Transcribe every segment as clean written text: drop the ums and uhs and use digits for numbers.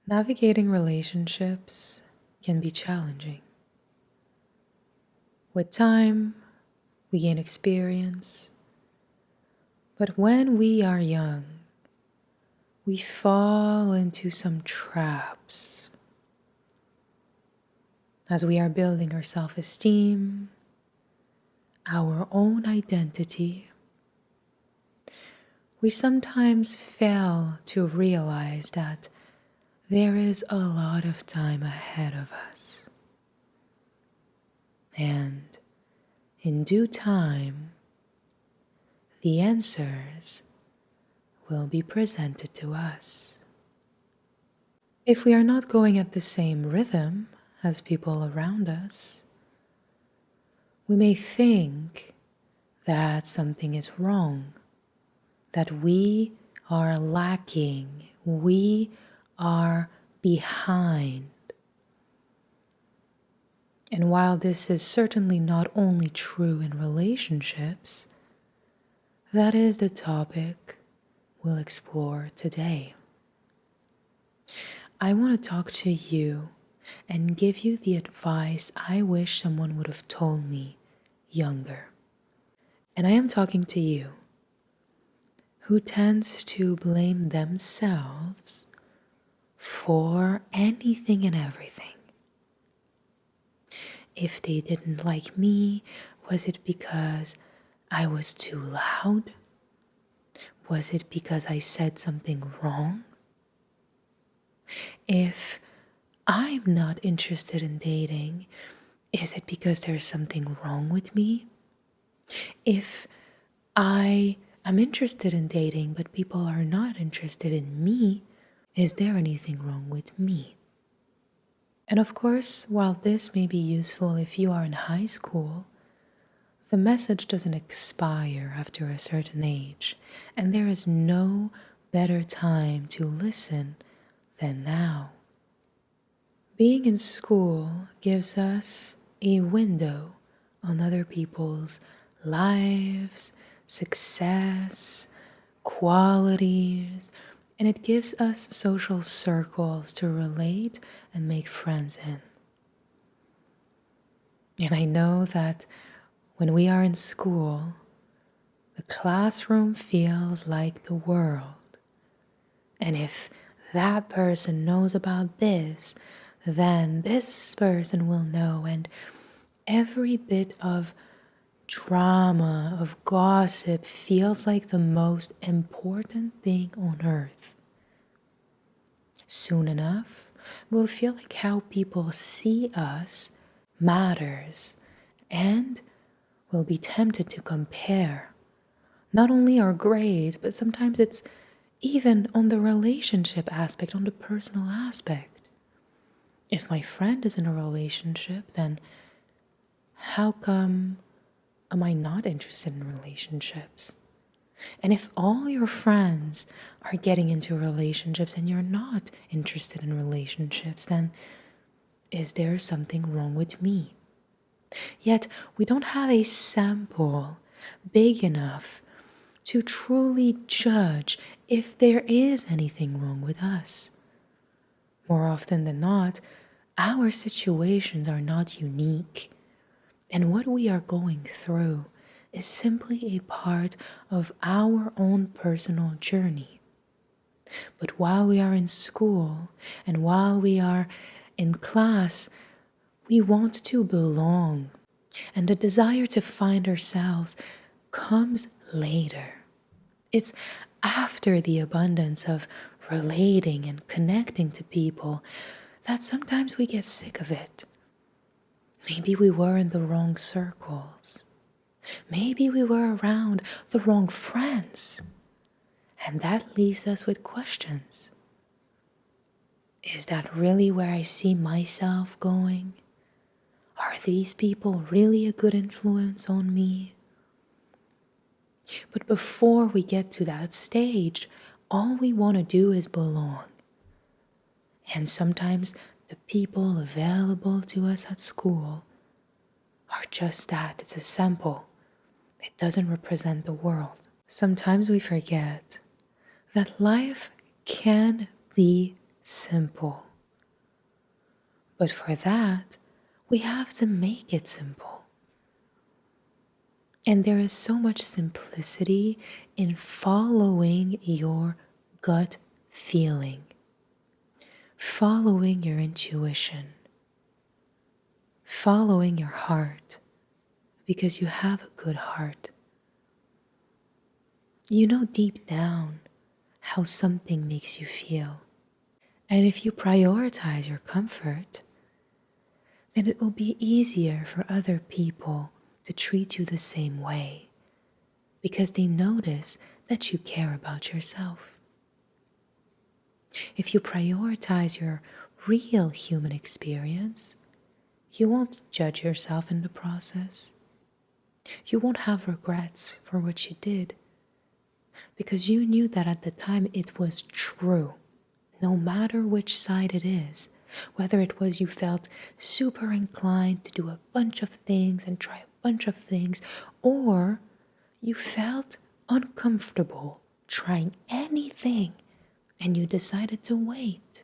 Navigating relationships can be challenging. With time, we gain experience, but when we are young, we fall into some traps. As we are building our self-esteem, our own identity, we sometimes fail to realize that there is a lot of time ahead of us. And in due time, the answers will be presented to us. If we are not going at the same rhythm as people around us, we may think that something is wrong, that we are lacking, we are behind. And while this is certainly not only true in relationships, that is the topic we'll explore today. I want to talk to you and give you the advice I wish someone would have told me younger. And I am talking to you, who tends to blame themselves for anything and everything. If they didn't like me, was it because I was too loud? Was it because I said something wrong? If I'm not interested in dating, is it because there's something wrong with me? If I am interested in dating, but people are not interested in me, is there anything wrong with me? And of course, while this may be useful if you are in high school, the message doesn't expire after a certain age, and there is no better time to listen than now. Being in school gives us a window on other people's lives, success, qualities, and it gives us social circles to relate and make friends in. And I know that when we are in school, the classroom feels like the world. And if that person knows about this, then this person will know. And every bit of drama, of gossip feels like the most important thing on earth. Soon enough, we'll feel like how people see us matters, and we'll be tempted to compare not only our grades, but sometimes it's even on the relationship aspect, on the personal aspect. If my friend is in a relationship, then how come am I not interested in relationships? And if all your friends are getting into relationships and you're not interested in relationships, then is there something wrong with me? Yet we don't have a sample big enough to truly judge if there is anything wrong with us. More often than not, our situations are not unique, and what we are going through is simply a part of our own personal journey. But while we are in school and while we are in class, we want to belong, and the desire to find ourselves comes later. It's after the abundance of relating and connecting to people that sometimes we get sick of it. Maybe we were in the wrong circles. Maybe we were around the wrong friends. And that leaves us with questions. Is that really where I see myself going? Are these people really a good influence on me? But before we get to that stage, all we want to do is belong. And sometimes the people available to us at school are just that. It's a sample. It doesn't represent the world. Sometimes we forget that life can be simple. But for that, we have to make it simple. And there is so much simplicity in following your gut feeling, following your intuition, following your heart, because you have a good heart. You know deep down how something makes you feel. And if you prioritize your comfort, then it will be easier for other people to treat you the same way because they notice that you care about yourself. If you prioritize your real human experience, you won't judge yourself in the process. You won't have regrets for what you did because you knew that at the time it was true, no matter which side it is. Whether it was you felt super inclined to do a bunch of things and try a bunch of things, or you felt uncomfortable trying anything and you decided to wait.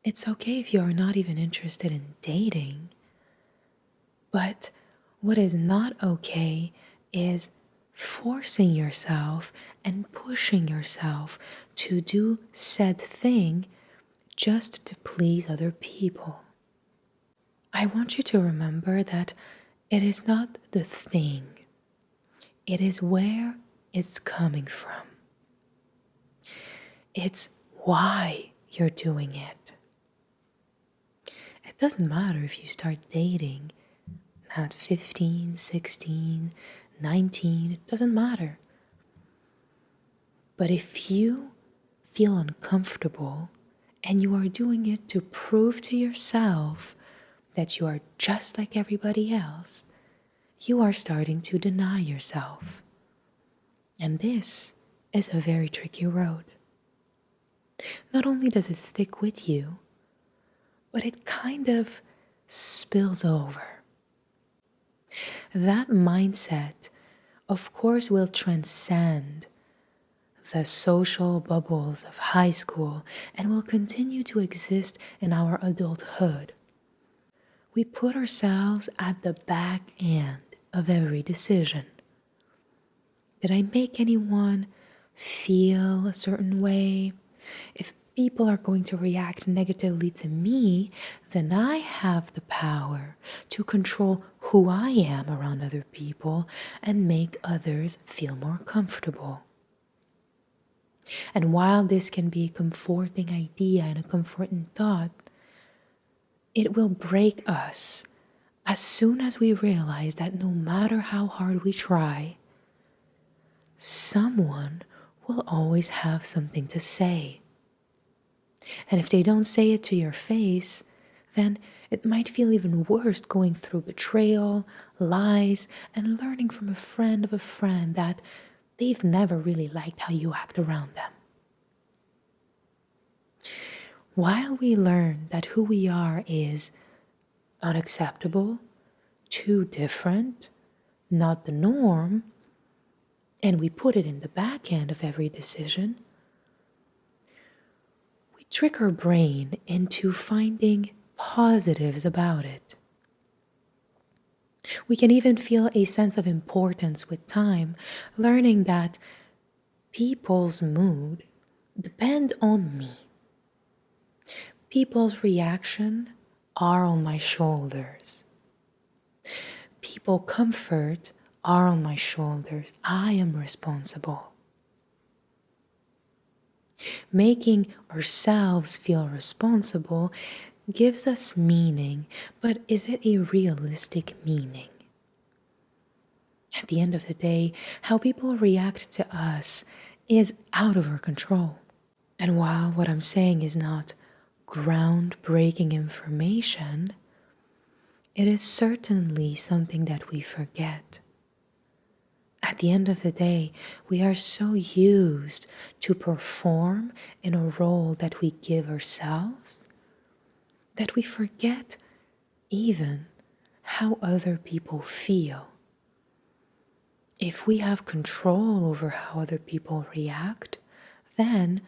It's okay if you are not even interested in dating, but what is not okay is forcing yourself and pushing yourself to do said thing just to please other people. I want you to remember that it is not the thing, it is where it's coming from. It's why you're doing it. It doesn't matter if you start dating at 15, 16, 19, it doesn't matter. But if you feel uncomfortable and you are doing it to prove to yourself that you are just like everybody else, you are starting to deny yourself. And this is a very tricky road. Not only does it stick with you, but it kind of spills over. That mindset, of course, will transcend the social bubbles of high school and will continue to exist in our adulthood. We put ourselves at the back end of every decision. Did I make anyone feel a certain way? If people are going to react negatively to me, then I have the power to control who I am around other people and make others feel more comfortable. And while this can be a comforting idea and a comforting thought, it will break us as soon as we realize that no matter how hard we try, someone will always have something to say. And if they don't say it to your face, then it might feel even worse going through betrayal, lies, and learning from a friend of a friend that they've never really liked how you act around them. While we learn that who we are is unacceptable, too different, not the norm, and we put it in the back end of every decision, we trick our brain into finding positives about it. We can even feel a sense of importance with time, learning that people's mood depend on me. People's reaction are on my shoulders. People comfort are on my shoulders. I am responsible. Making ourselves feel responsible gives us meaning, but is it a realistic meaning? At the end of the day, how people react to us is out of our control. And while what I'm saying is not groundbreaking information, it is certainly something that we forget. At the end of the day, we are so used to perform in a role that we give ourselves that we forget even how other people feel. If we have control over how other people react, then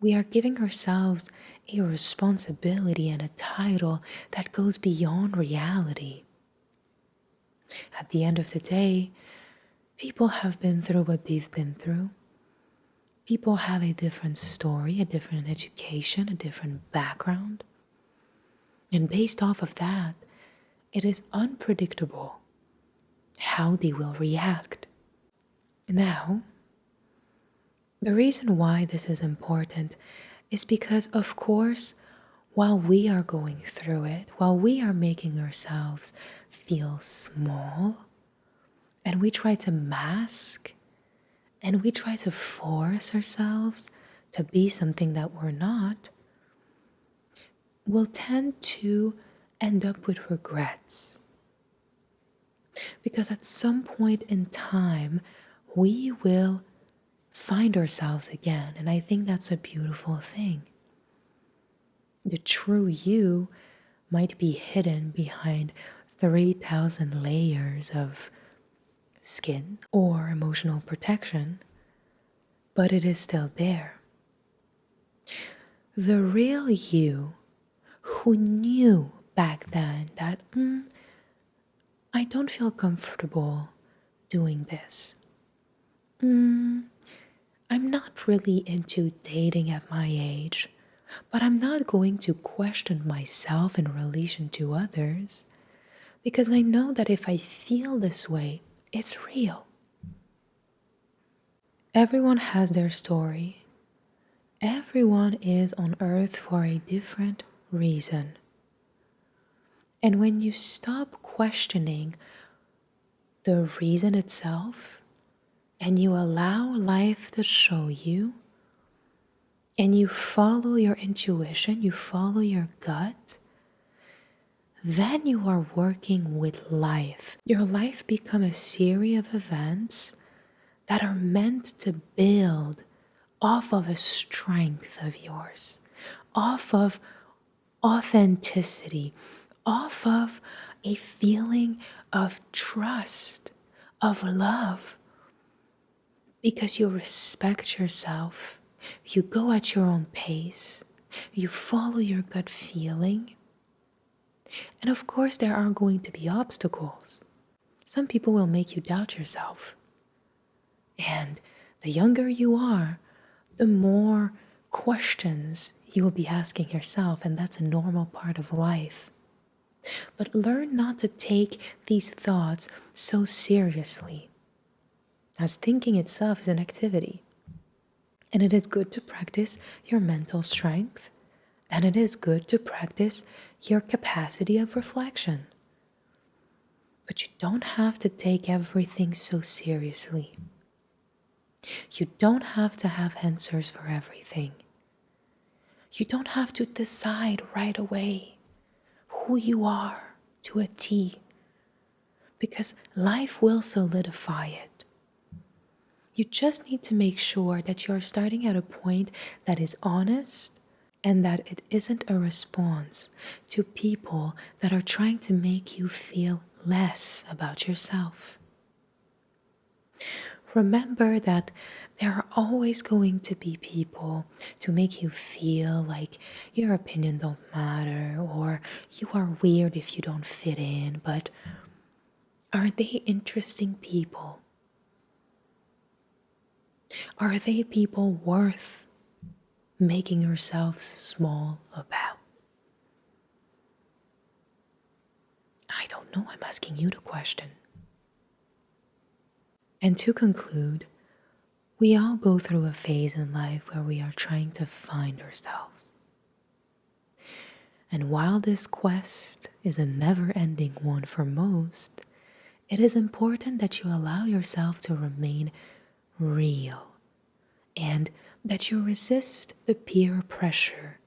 We are giving ourselves a responsibility and a title that goes beyond reality. At the end of the day, people have been through what they've been through. People have a different story, a different education, a different background. And based off of that, it is unpredictable how they will react. Now, the reason why this is important is because, of course, while we are going through it, while we are making ourselves feel small, and we try to mask, and we try to force ourselves to be something that we're not, we'll tend to end up with regrets. Because at some point in time, we will find ourselves again. And I think that's a beautiful thing. The true you might be hidden behind 3,000 layers of skin or emotional protection, but it is still there. The real you who knew back then that I don't feel comfortable doing this. I'm not really into dating at my age, but I'm not going to question myself in relation to others because I know that if I feel this way, it's real. Everyone has their story. Everyone is on earth for a different reason. And when you stop questioning the reason itself and you allow life to show you and you follow your intuition, you follow your gut, then you are working with life. Your life becomes a series of events that are meant to build off of a strength of yours, off of authenticity, off of a feeling of trust, of love, because you respect yourself, you go at your own pace, you follow your gut feeling. And of course, there are going to be obstacles. Some people will make you doubt yourself. And the younger you are, the more questions you will be asking yourself, and that's a normal part of life. But learn not to take these thoughts so seriously, as thinking itself is an activity. And it is good to practice your mental strength, and it is good to practice your capacity of reflection. But you don't have to take everything so seriously. You don't have to have answers for everything. You don't have to decide right away who you are to a T, because life will solidify it. You just need to make sure that you're starting at a point that is honest and that it isn't a response to people that are trying to make you feel less about yourself. Remember that there are always going to be people to make you feel like your opinion don't matter or you are weird if you don't fit in, but are they interesting people? Are they people worth making yourself small about? I don't know, I'm asking you the question. And to conclude, we all go through a phase in life where we are trying to find ourselves. And while this quest is a never-ending one for most, it is important that you allow yourself to remain real and that you resist the peer pressure,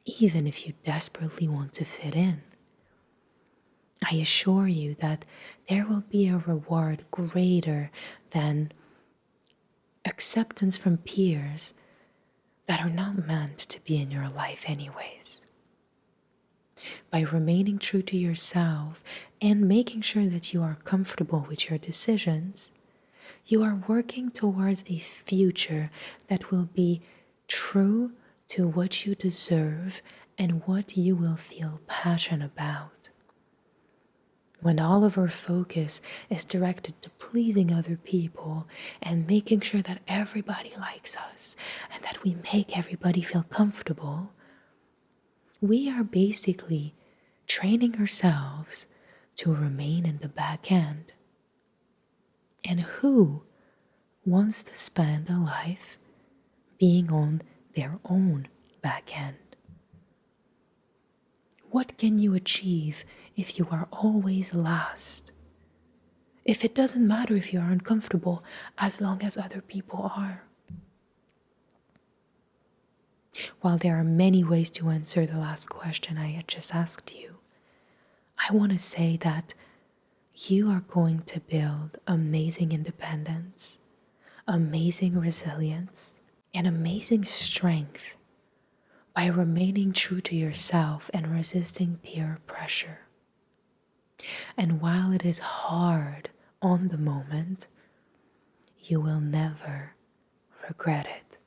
even if you desperately want to fit in. I assure you that there will be a reward greater than acceptance from peers that are not meant to be in your life anyways. By remaining true to yourself and making sure that you are comfortable with your decisions, you are working towards a future that will be true to what you deserve and what you will feel passionate about. When all of our focus is directed to pleasing other people and making sure that everybody likes us and that we make everybody feel comfortable, we are basically training ourselves to remain in the back end. And who wants to spend a life being on their own back end? What can you achieve if you are always last? If it doesn't matter if you are uncomfortable as long as other people are? While there are many ways to answer the last question I had just asked you, I want to say that you are going to build amazing independence, amazing resilience, and amazing strength by remaining true to yourself and resisting peer pressure. And while it is hard on the moment, you will never regret it.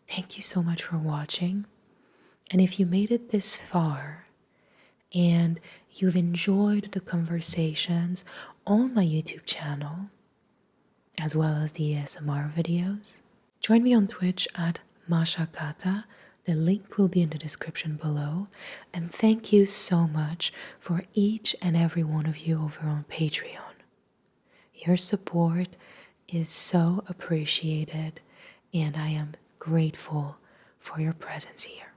Thank you so much for watching. And if you made it this far and you've enjoyed the conversations on my YouTube channel, as well as the ASMR videos, join me on Twitch at Masha Kata. The link will be in the description below. And thank you so much for each and every one of you over on Patreon. Your support is so appreciated, and I am grateful for your presence here.